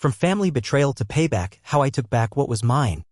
From family betrayal to payback, how I took back what was mine.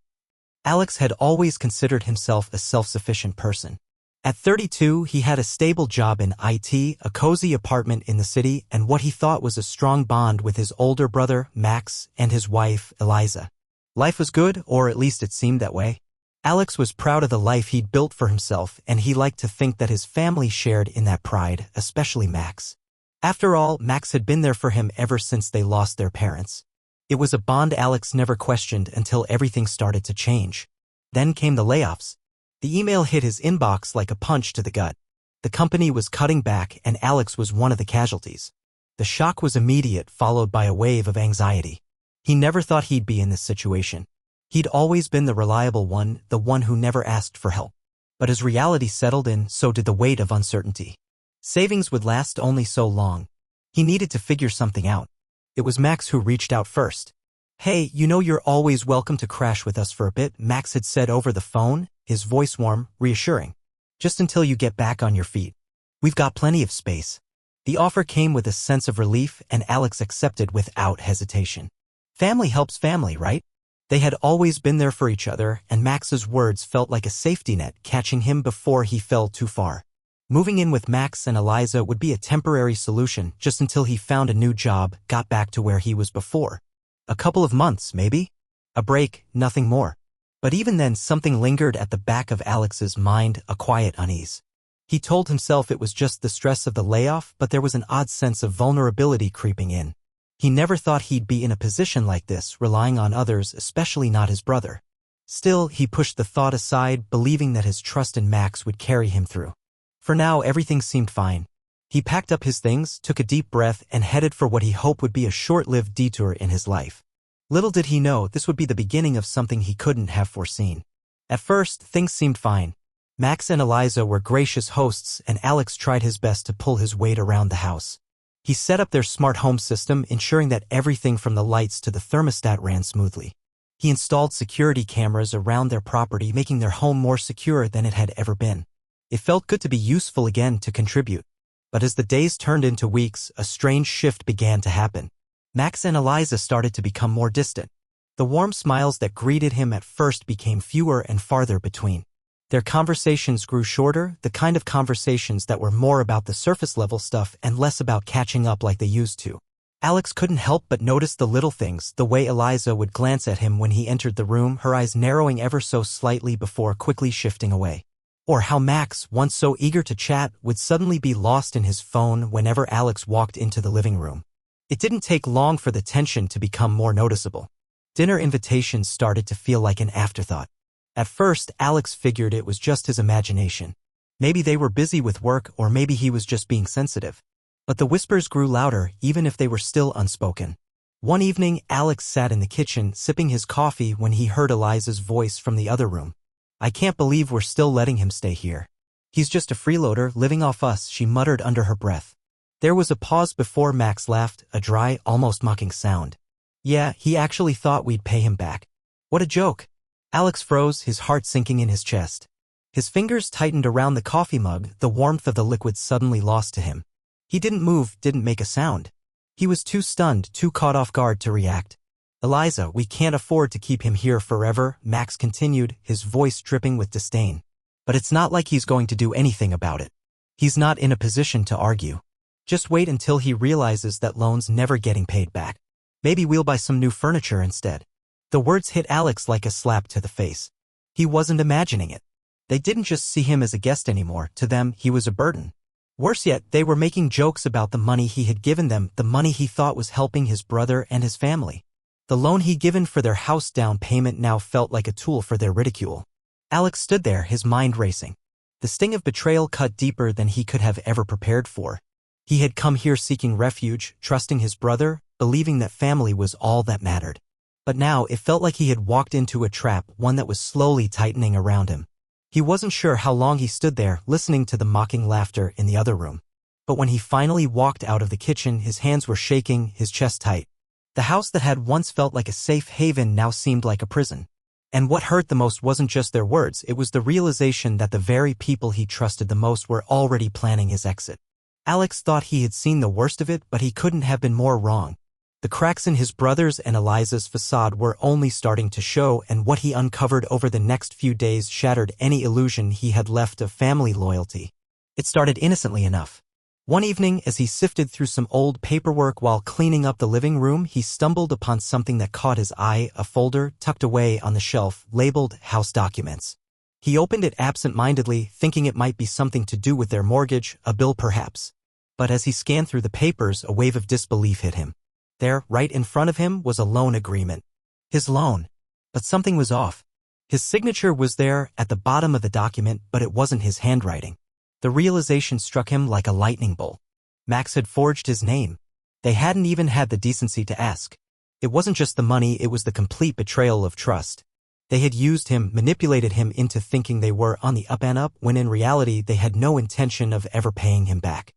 Alex had always considered himself a self-sufficient person. At 32, he had a stable job in IT, a cozy apartment in the city, and what he thought was a strong bond with his older brother, Max, and his wife, Eliza. Life was good, or at least it seemed that way. Alex was proud of the life he'd built for himself, and he liked to think that his family shared in that pride, especially Max. After all, Max had been there for him ever since they lost their parents. It was a bond Alex never questioned until everything started to change. Then came the layoffs. The email hit his inbox like a punch to the gut. The company was cutting back, and Alex was one of the casualties. The shock was immediate, followed by a wave of anxiety. He never thought he'd be in this situation. He'd always been the reliable one, the one who never asked for help. But as reality settled in, so did the weight of uncertainty. Savings would last only so long. He needed to figure something out. It was Max who reached out first. "Hey, you know you're always welcome to crash with us for a bit," Max had said over the phone, his voice warm, reassuring. "Just until you get back on your feet. We've got plenty of space." The offer came with a sense of relief, and Alex accepted without hesitation. Family helps family, right? They had always been there for each other, and Max's words felt like a safety net, catching him before he fell too far. Moving in with Max and Eliza would be a temporary solution, just until he found a new job, got back to where he was before. A couple of months, maybe? A break, nothing more. But even then, something lingered at the back of Alex's mind, a quiet unease. He told himself it was just the stress of the layoff, but there was an odd sense of vulnerability creeping in. He never thought he'd be in a position like this, relying on others, especially not his brother. Still, he pushed the thought aside, believing that his trust in Max would carry him through. For now, everything seemed fine. He packed up his things, took a deep breath, and headed for what he hoped would be a short-lived detour in his life. Little did he know, this would be the beginning of something he couldn't have foreseen. At first, things seemed fine. Max and Eliza were gracious hosts, and Alex tried his best to pull his weight around the house. He set up their smart home system, ensuring that everything from the lights to the thermostat ran smoothly. He installed security cameras around their property, making their home more secure than it had ever been. It felt good to be useful again, to contribute. But as the days turned into weeks, a strange shift began to happen. Max and Eliza started to become more distant. The warm smiles that greeted him at first became fewer and farther between. Their conversations grew shorter, the kind of conversations that were more about the surface-level stuff and less about catching up like they used to. Alex couldn't help but notice the little things, the way Eliza would glance at him when he entered the room, her eyes narrowing ever so slightly before quickly shifting away. Or how Max, once so eager to chat, would suddenly be lost in his phone whenever Alex walked into the living room. It didn't take long for the tension to become more noticeable. Dinner invitations started to feel like an afterthought. At first, Alex figured it was just his imagination. Maybe they were busy with work, or maybe he was just being sensitive. But the whispers grew louder, even if they were still unspoken. One evening, Alex sat in the kitchen, sipping his coffee when he heard Eliza's voice from the other room. "I can't believe we're still letting him stay here. He's just a freeloader, living off us," she muttered under her breath. There was a pause before Max laughed, a dry, almost mocking sound. "Yeah, he actually thought we'd pay him back. What a joke." Alex froze, his heart sinking in his chest. His fingers tightened around the coffee mug, the warmth of the liquid suddenly lost to him. He didn't move, didn't make a sound. He was too stunned, too caught off guard to react. "Eliza, we can't afford to keep him here forever," Max continued, his voice dripping with disdain. "But it's not like he's going to do anything about it. He's not in a position to argue. Just wait until he realizes that loan's never getting paid back. Maybe we'll buy some new furniture instead." The words hit Alex like a slap to the face. He wasn't imagining it. They didn't just see him as a guest anymore. To them, he was a burden. Worse yet, they were making jokes about the money he had given them, the money he thought was helping his brother and his family. The loan he'd given for their house down payment now felt like a tool for their ridicule. Alex stood there, his mind racing. The sting of betrayal cut deeper than he could have ever prepared for. He had come here seeking refuge, trusting his brother, believing that family was all that mattered. But now it felt like he had walked into a trap, one that was slowly tightening around him. He wasn't sure how long he stood there, listening to the mocking laughter in the other room. But when he finally walked out of the kitchen, his hands were shaking, his chest tight. The house that had once felt like a safe haven now seemed like a prison. And what hurt the most wasn't just their words, it was the realization that the very people he trusted the most were already planning his exit. Alex thought he had seen the worst of it, but he couldn't have been more wrong. The cracks in his brother's and Eliza's facade were only starting to show, and what he uncovered over the next few days shattered any illusion he had left of family loyalty. It started innocently enough. One evening, as he sifted through some old paperwork while cleaning up the living room, he stumbled upon something that caught his eye, a folder tucked away on the shelf, labeled House Documents. He opened it absent-mindedly, thinking it might be something to do with their mortgage, a bill perhaps. But as he scanned through the papers, a wave of disbelief hit him. There, right in front of him, was a loan agreement. His loan. But something was off. His signature was there at the bottom of the document, but it wasn't his handwriting. The realization struck him like a lightning bolt. Max had forged his name. They hadn't even had the decency to ask. It wasn't just the money, it was the complete betrayal of trust. They had used him, manipulated him into thinking they were on the up and up, when in reality they had no intention of ever paying him back.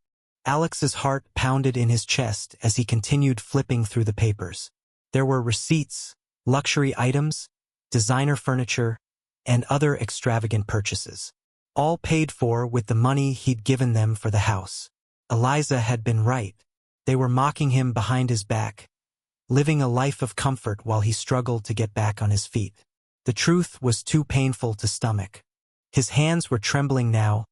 Alex's heart pounded in his chest as he continued flipping through the papers. There were receipts, luxury items, designer furniture, and other extravagant purchases. All paid for with the money he'd given them for the house. Eliza had been right. They were mocking him behind his back, living a life of comfort while he struggled to get back on his feet. The truth was too painful to stomach. His hands were trembling now,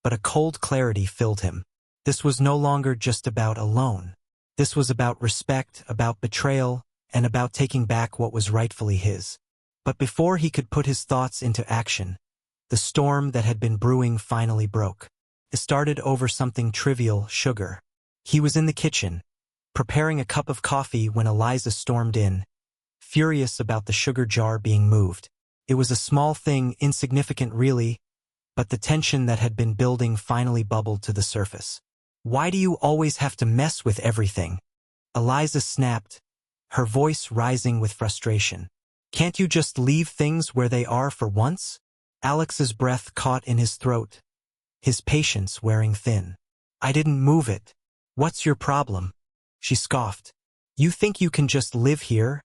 but a cold clarity filled him. This was no longer just about a loan. This was about respect, about betrayal, and about taking back what was rightfully his. But before he could put his thoughts into action, the storm that had been brewing finally broke. It started over something trivial, sugar. He was in the kitchen, preparing a cup of coffee when Eliza stormed in, furious about the sugar jar being moved. It was a small thing, insignificant really, but the tension that had been building finally bubbled to the surface. "Why do you always have to mess with everything?" Eliza snapped, her voice rising with frustration. "Can't you just leave things where they are for once?" Alex's breath caught in his throat, his patience wearing thin. "I didn't move it. What's your problem?" She scoffed. "You think you can just live here,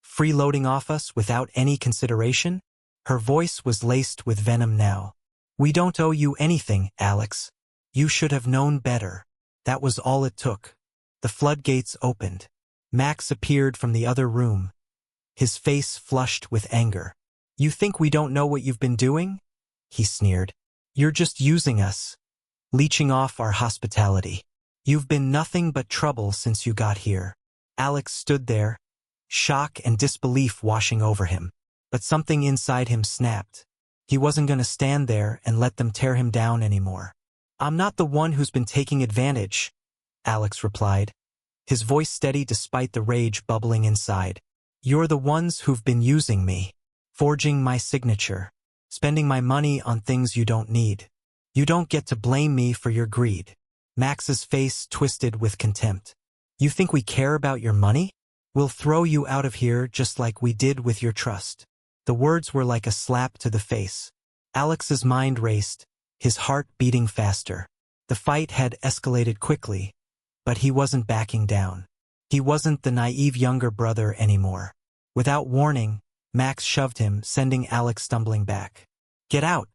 freeloading off us without any consideration?" Her voice was laced with venom now. "We don't owe you anything, Alex. You should have known better." That was all it took. The floodgates opened. Max appeared from the other room, his face flushed with anger. "You think we don't know what you've been doing?" he sneered. "You're just using us, leeching off our hospitality. You've been nothing but trouble since you got here." Alex stood there, shock and disbelief washing over him. But something inside him snapped. He wasn't going to stand there and let them tear him down anymore. "I'm not the one who's been taking advantage," Alex replied, his voice steady despite the rage bubbling inside. "You're the ones who've been using me, forging my signature, spending my money on things you don't need. You don't get to blame me for your greed." Max's face twisted with contempt. "You think we care about your money? We'll throw you out of here just like we did with your trust." The words were like a slap to the face. Alex's mind raced, his heart beating faster. The fight had escalated quickly, but he wasn't backing down. He wasn't the naive younger brother anymore. Without warning, Max shoved him, sending Alex stumbling back. "Get out,"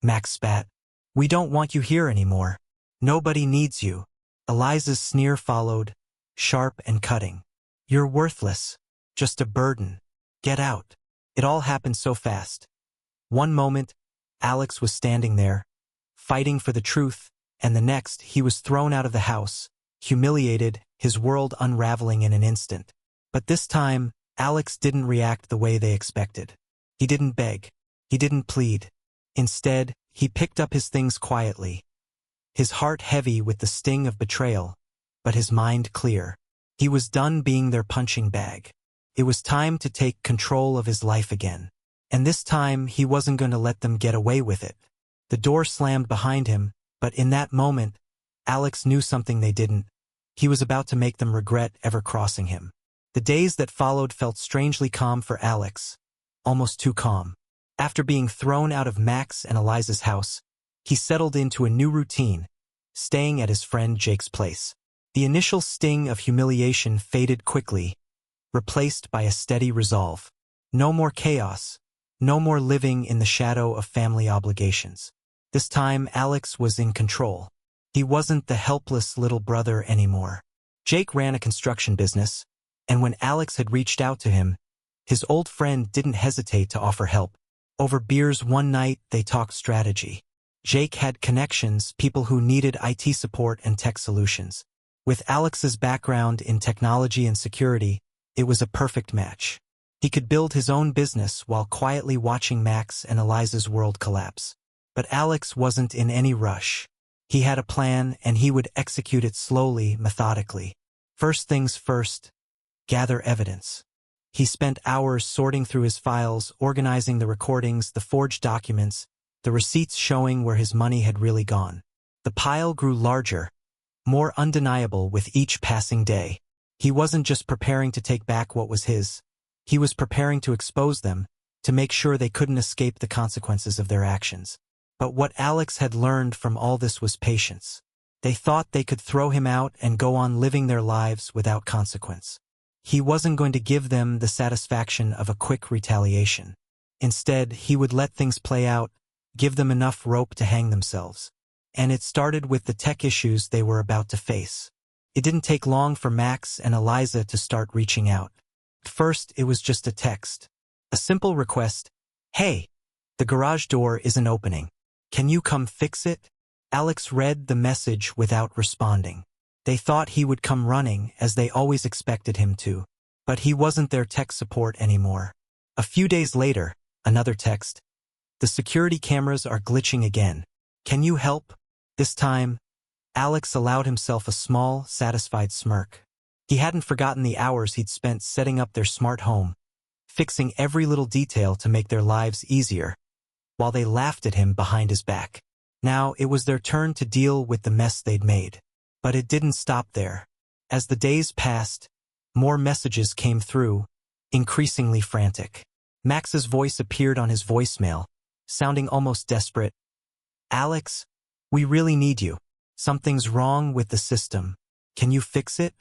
Max spat. "We don't want you here anymore. Nobody needs you." Eliza's sneer followed, sharp and cutting. "You're worthless. Just a burden. Get out." It all happened so fast. One moment, Alex was standing there, fighting for the truth, and the next, he was thrown out of the house, humiliated, his world unraveling in an instant. But this time, Alex didn't react the way they expected. He didn't beg. He didn't plead. Instead, he picked up his things quietly, his heart heavy with the sting of betrayal, but his mind clear. He was done being their punching bag. It was time to take control of his life again. And this time, he wasn't going to let them get away with it. The door slammed behind him, but in that moment, Alex knew something they didn't. He was about to make them regret ever crossing him. The days that followed felt strangely calm for Alex, almost too calm. After being thrown out of Max and Eliza's house, he settled into a new routine, staying at his friend Jake's place. The initial sting of humiliation faded quickly, replaced by a steady resolve. No more chaos, no more living in the shadow of family obligations. This time, Alex was in control. He wasn't the helpless little brother anymore. Jake ran a construction business, And when Alex had reached out to him, his old friend didn't hesitate to offer help. Over beers one night, they talked strategy. Jake had connections, people who needed IT support and tech solutions. With Alex's background in technology and security, it was a perfect match. He could build his own business while quietly watching Max and Eliza's world collapse. But Alex wasn't in any rush. He had a plan, and he would execute it slowly, methodically. First things first, gather evidence. He spent hours sorting through his files, organizing the recordings, the forged documents, the receipts showing where his money had really gone. The pile grew larger, more undeniable with each passing day. He wasn't just preparing to take back what was his. He was preparing to expose them, to make sure they couldn't escape the consequences of their actions. But what Alex had learned from all this was patience. They thought they could throw him out and go on living their lives without consequence. He wasn't going to give them the satisfaction of a quick retaliation. Instead, he would let things play out, give them enough rope to hang themselves. And it started with the tech issues they were about to face. It didn't take long for Max and Eliza to start reaching out. First, it was just a text. A simple request, "Hey, the garage door isn't opening. Can you come fix it?" Alex read the message without responding. They thought he would come running, as they always expected him to. But he wasn't their tech support anymore. A few days later, another text. "The security cameras are glitching again. Can you help?" This time, Alex allowed himself a small, satisfied smirk. He hadn't forgotten the hours he'd spent setting up their smart home, fixing every little detail to make their lives easier, while they laughed at him behind his back. Now it was their turn to deal with the mess they'd made. But it didn't stop there. As the days passed, more messages came through, increasingly frantic. Max's voice appeared on his voicemail, sounding almost desperate. "Alex, we really need you. Something's wrong with the system. Can you fix it?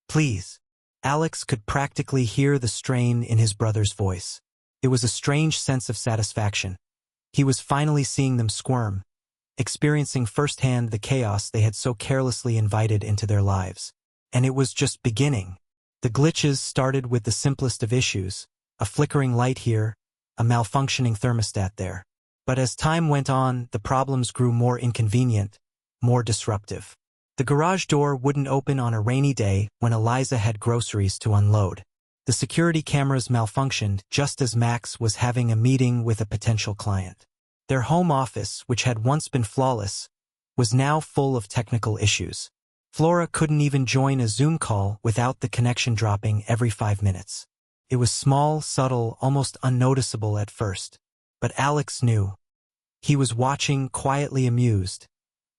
Please." Alex could practically hear the strain in his brother's voice. It was a strange sense of satisfaction. He was finally seeing them squirm, experiencing firsthand the chaos they had so carelessly invited into their lives. And it was just beginning. The glitches started with the simplest of issues, a flickering light here, a malfunctioning thermostat there. But as time went on, the problems grew more inconvenient, more disruptive. The garage door wouldn't open on a rainy day when Eliza had groceries to unload. The security cameras malfunctioned just as Max was having a meeting with a potential client. Their home office, which had once been flawless, was now full of technical issues. Flora couldn't even join a Zoom call without the connection dropping every 5 minutes. It was small, subtle, almost unnoticeable at first. But Alex knew. He was watching, quietly amused,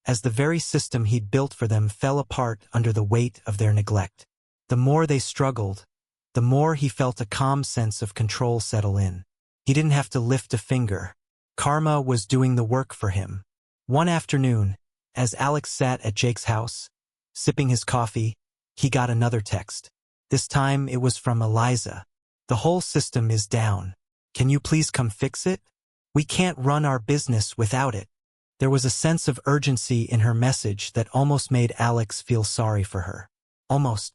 as the very system he'd built for them fell apart under the weight of their neglect. The more they struggled, the more he felt a calm sense of control settle in. He didn't have to lift a finger. Karma was doing the work for him. One afternoon, as Alex sat at Jake's house, sipping his coffee, he got another text. This time it was from Eliza. "The whole system is down. Can you please come fix it? We can't run our business without it." There was a sense of urgency in her message that almost made Alex feel sorry for her. Almost.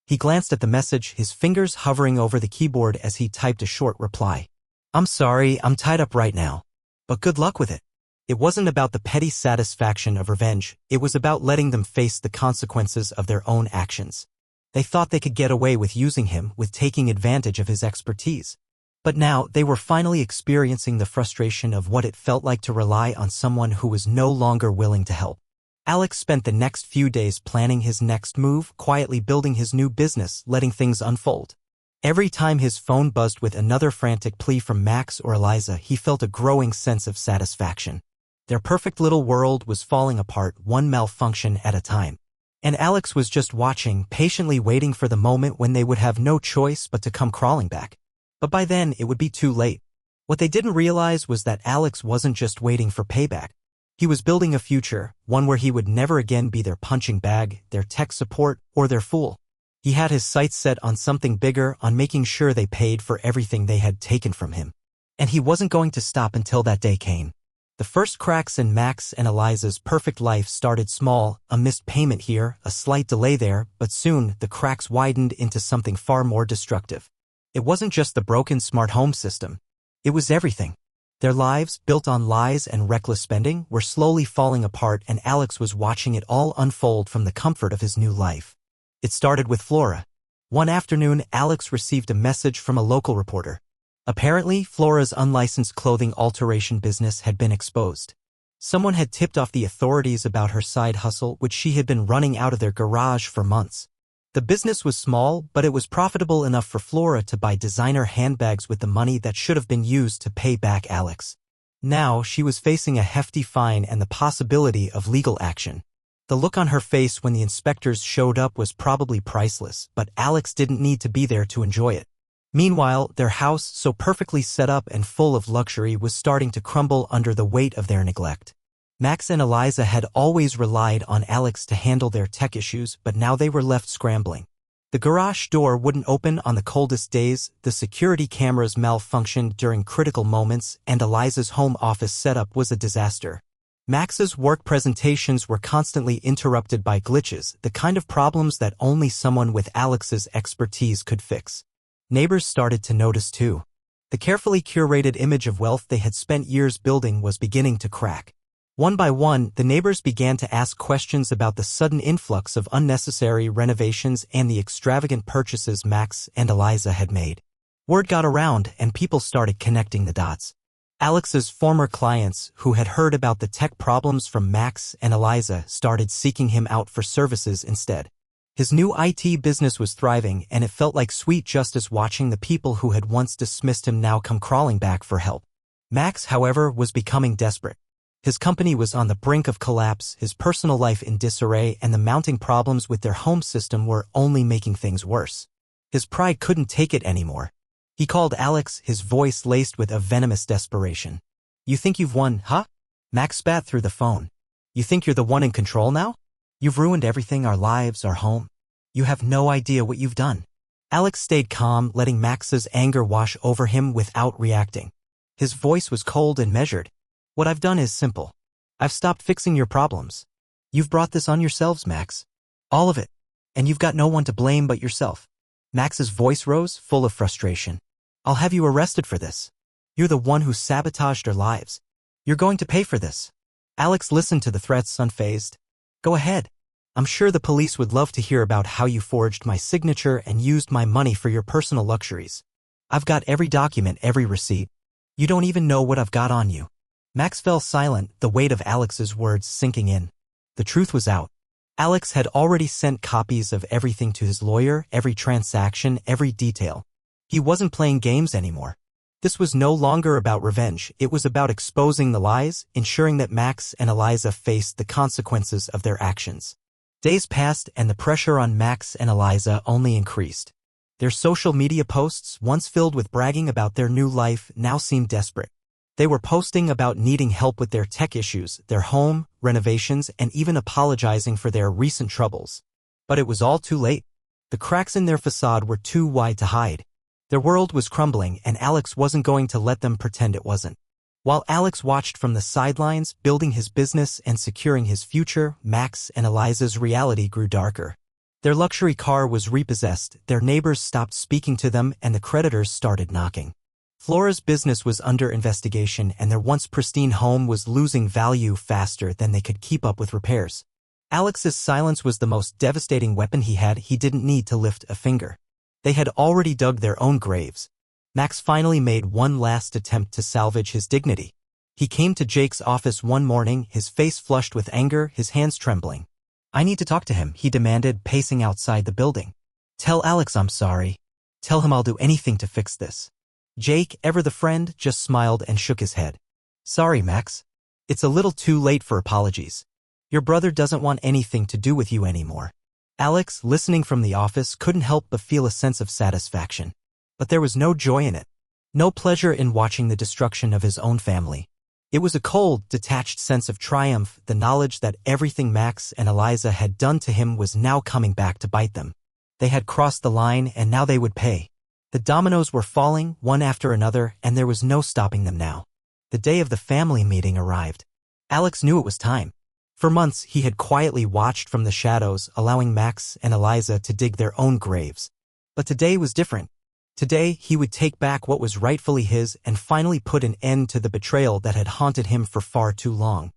He glanced at the message, his fingers hovering over the keyboard as he typed a short reply. "I'm sorry, I'm tied up right now. But good luck with it." It wasn't about the petty satisfaction of revenge. It was about letting them face the consequences of their own actions. They thought they could get away with using him, with taking advantage of his expertise. But now they were finally experiencing the frustration of what it felt like to rely on someone who was no longer willing to help. Alex spent the next few days planning his next move, quietly building his new business, letting things unfold. Every time his phone buzzed with another frantic plea from Max or Eliza, he felt a growing sense of satisfaction. Their perfect little world was falling apart, one malfunction at a time. And Alex was just watching, patiently waiting for the moment when they would have no choice but to come crawling back. But by then, it would be too late. What they didn't realize was that Alex wasn't just waiting for payback. He was building a future, one where he would never again be their punching bag, their tech support, or their fool. He had his sights set on something bigger, on making sure they paid for everything they had taken from him. And he wasn't going to stop until that day came. The first cracks in Max and Eliza's perfect life started small, a missed payment here, a slight delay there, but soon the cracks widened into something far more destructive. It wasn't just the broken smart home system. It was everything. Their lives, built on lies and reckless spending, were slowly falling apart, and Alex was watching it all unfold from the comfort of his new life. It started with Flora. One afternoon, Alex received a message from a local reporter. Apparently, Flora's unlicensed clothing alteration business had been exposed. Someone had tipped off the authorities about her side hustle, which she had been running out of their garage for months. The business was small, but it was profitable enough for Flora to buy designer handbags with the money that should have been used to pay back Alex. Now, she was facing a hefty fine and the possibility of legal action. The look on her face when the inspectors showed up was probably priceless, but Alex didn't need to be there to enjoy it. Meanwhile, their house, so perfectly set up and full of luxury, was starting to crumble under the weight of their neglect. Max and Eliza had always relied on Alex to handle their tech issues, but now they were left scrambling. The garage door wouldn't open on the coldest days, the security cameras malfunctioned during critical moments, and Eliza's home office setup was a disaster. Max's work presentations were constantly interrupted by glitches, the kind of problems that only someone with Alex's expertise could fix. Neighbors started to notice too. The carefully curated image of wealth they had spent years building was beginning to crack. One by one, the neighbors began to ask questions about the sudden influx of unnecessary renovations and the extravagant purchases Max and Eliza had made. Word got around and people started connecting the dots. Alex's former clients, who had heard about the tech problems from Max and Eliza, started seeking him out for services instead. His new IT business was thriving, and it felt like sweet justice watching the people who had once dismissed him now come crawling back for help. Max, however, was becoming desperate. His company was on the brink of collapse, his personal life in disarray, and the mounting problems with their home system were only making things worse. His pride couldn't take it anymore. He called Alex, his voice laced with a venomous desperation. "You think you've won, huh?" Max spat through the phone. "You think you're the one in control now? You've ruined everything, our lives, our home. You have no idea what you've done." Alex stayed calm, letting Max's anger wash over him without reacting. His voice was cold and measured. "What I've done is simple. I've stopped fixing your problems. You've brought this on yourselves, Max. All of it. And you've got no one to blame but yourself." Max's voice rose, full of frustration. "I'll have you arrested for this. You're the one who sabotaged our lives. You're going to pay for this." Alex listened to the threats unfazed. "Go ahead. I'm sure the police would love to hear about how you forged my signature and used my money for your personal luxuries. I've got every document, every receipt. You don't even know what I've got on you." Max fell silent, the weight of Alex's words sinking in. The truth was out. Alex had already sent copies of everything to his lawyer, every transaction, every detail. He wasn't playing games anymore. This was no longer about revenge, it was about exposing the lies, ensuring that Max and Eliza faced the consequences of their actions. Days passed and the pressure on Max and Eliza only increased. Their social media posts, once filled with bragging about their new life, now seemed desperate. They were posting about needing help with their tech issues, their home, renovations, and even apologizing for their recent troubles. But it was all too late. The cracks in their facade were too wide to hide. Their world was crumbling, and Alex wasn't going to let them pretend it wasn't. While Alex watched from the sidelines, building his business and securing his future, Max and Eliza's reality grew darker. Their luxury car was repossessed, their neighbors stopped speaking to them, and the creditors started knocking. Flora's business was under investigation, and their once pristine home was losing value faster than they could keep up with repairs. Alex's silence was the most devastating weapon he had. He didn't need to lift a finger. They had already dug their own graves. Max finally made one last attempt to salvage his dignity. He came to Jake's office one morning, his face flushed with anger, his hands trembling. "I need to talk to him," he demanded, pacing outside the building. "Tell Alex I'm sorry. Tell him I'll do anything to fix this." Jake, ever the friend, just smiled and shook his head. "Sorry, Max. It's a little too late for apologies. Your brother doesn't want anything to do with you anymore." Alex, listening from the office, couldn't help but feel a sense of satisfaction. But there was no joy in it. No pleasure in watching the destruction of his own family. It was a cold, detached sense of triumph, the knowledge that everything Max and Eliza had done to him was now coming back to bite them. They had crossed the line, and now they would pay. The dominoes were falling, one after another, and there was no stopping them now. The day of the family meeting arrived. Alex knew it was time. For months, he had quietly watched from the shadows, allowing Max and Eliza to dig their own graves. But today was different. Today, he would take back what was rightfully his and finally put an end to the betrayal that had haunted him for far too long.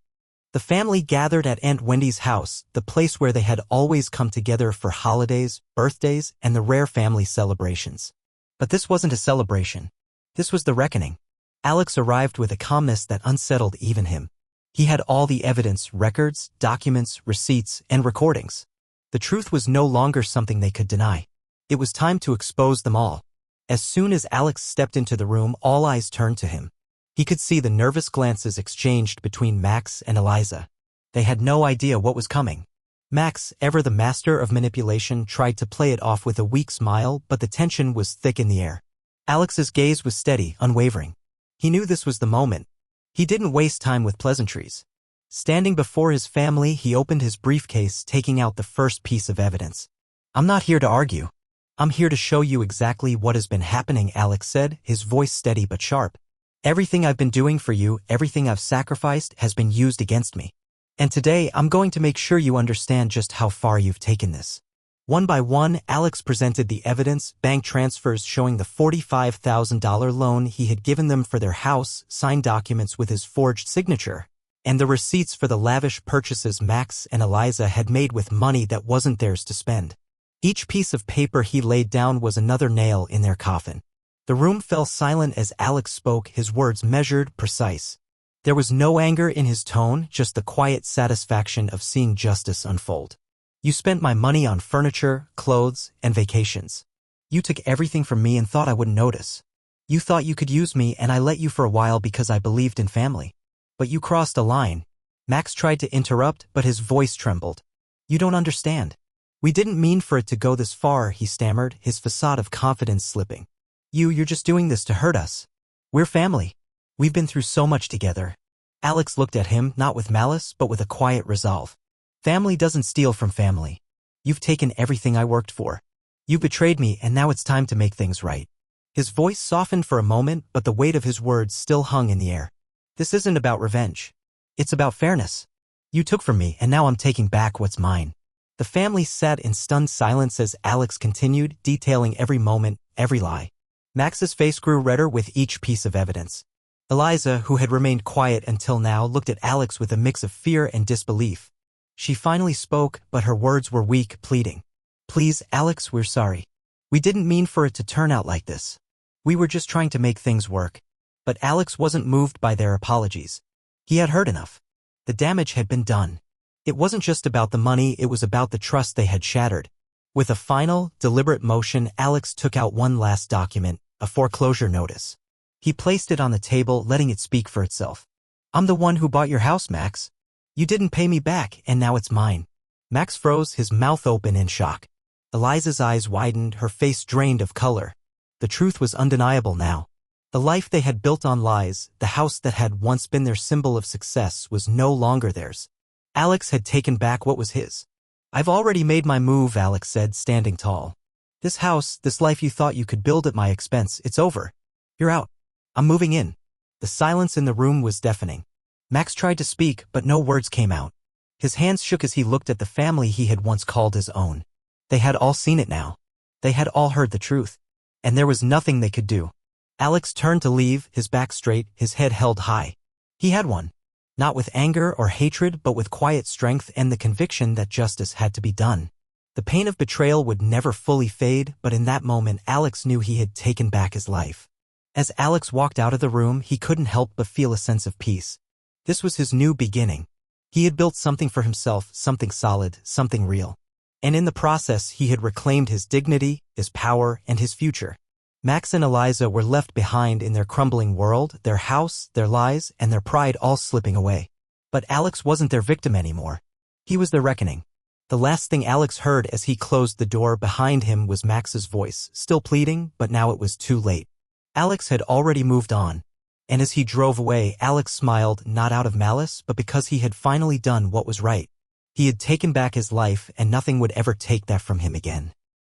The family gathered at Aunt Wendy's house, the place where they had always come together for holidays, birthdays, and the rare family celebrations. But this wasn't a celebration. This was the reckoning. Alex arrived with a calmness that unsettled even him. He had all the evidence, records, documents, receipts, and recordings. The truth was no longer something they could deny. It was time to expose them all. As soon as Alex stepped into the room, all eyes turned to him. He could see the nervous glances exchanged between Max and Eliza. They had no idea what was coming. Max, ever the master of manipulation, tried to play it off with a weak smile, but the tension was thick in the air. Alex's gaze was steady, unwavering. He knew this was the moment. He didn't waste time with pleasantries. Standing before his family, he opened his briefcase, taking out the first piece of evidence. "I'm not here to argue. I'm here to show you exactly what has been happening," Alex said, his voice steady but sharp. "Everything I've been doing for you, everything I've sacrificed, has been used against me. And today, I'm going to make sure you understand just how far you've taken this." One by one, Alex presented the evidence, bank transfers showing the $45,000 loan he had given them for their house, signed documents with his forged signature, and the receipts for the lavish purchases Max and Eliza had made with money that wasn't theirs to spend. Each piece of paper he laid down was another nail in their coffin. The room fell silent as Alex spoke, his words measured, precise. There was no anger in his tone, just the quiet satisfaction of seeing justice unfold. "You spent my money on furniture, clothes, and vacations. You took everything from me and thought I wouldn't notice. You thought you could use me, and I let you for a while because I believed in family. But you crossed a line." Max tried to interrupt, but his voice trembled. "You don't understand. We didn't mean for it to go this far," he stammered, his facade of confidence slipping. You're just doing this to hurt us. We're family. We've been through so much together." Alex looked at him, not with malice, but with a quiet resolve. "Family doesn't steal from family. You've taken everything I worked for. You betrayed me, and now it's time to make things right." His voice softened for a moment, but the weight of his words still hung in the air. "This isn't about revenge. It's about fairness. You took from me, and now I'm taking back what's mine." The family sat in stunned silence as Alex continued, detailing every moment, every lie. Max's face grew redder with each piece of evidence. Eliza, who had remained quiet until now, looked at Alex with a mix of fear and disbelief. She finally spoke, but her words were weak, pleading. "Please, Alex, we're sorry. We didn't mean for it to turn out like this. We were just trying to make things work." But Alex wasn't moved by their apologies. He had heard enough. The damage had been done. It wasn't just about the money, it was about the trust they had shattered. With a final, deliberate motion, Alex took out one last document, a foreclosure notice. He placed it on the table, letting it speak for itself. "I'm the one who bought your house, Max. You didn't pay me back, and now it's mine." Max froze, his mouth open in shock. Eliza's eyes widened, her face drained of color. The truth was undeniable now. The life they had built on lies, the house that had once been their symbol of success, was no longer theirs. Alex had taken back what was his. "I've already made my move," Alex said, standing tall. "This house, this life you thought you could build at my expense, it's over. You're out. I'm moving in." The silence in the room was deafening. Max tried to speak, but no words came out. His hands shook as he looked at the family he had once called his own. They had all seen it now. They had all heard the truth. And there was nothing they could do. Alex turned to leave, his back straight, his head held high. He had won. Not with anger or hatred, but with quiet strength and the conviction that justice had to be done. The pain of betrayal would never fully fade, but in that moment Alex knew he had taken back his life. As Alex walked out of the room, he couldn't help but feel a sense of peace. This was his new beginning. He had built something for himself, something solid, something real. And in the process, he had reclaimed his dignity, his power, and his future. Max and Eliza were left behind in their crumbling world, their house, their lies, and their pride all slipping away. But Alex wasn't their victim anymore. He was their reckoning. The last thing Alex heard as he closed the door behind him was Max's voice, still pleading, but now it was too late. Alex had already moved on. And as he drove away, Alex smiled, not out of malice, but because he had finally done what was right. He had taken back his life, and nothing would ever take that from him again.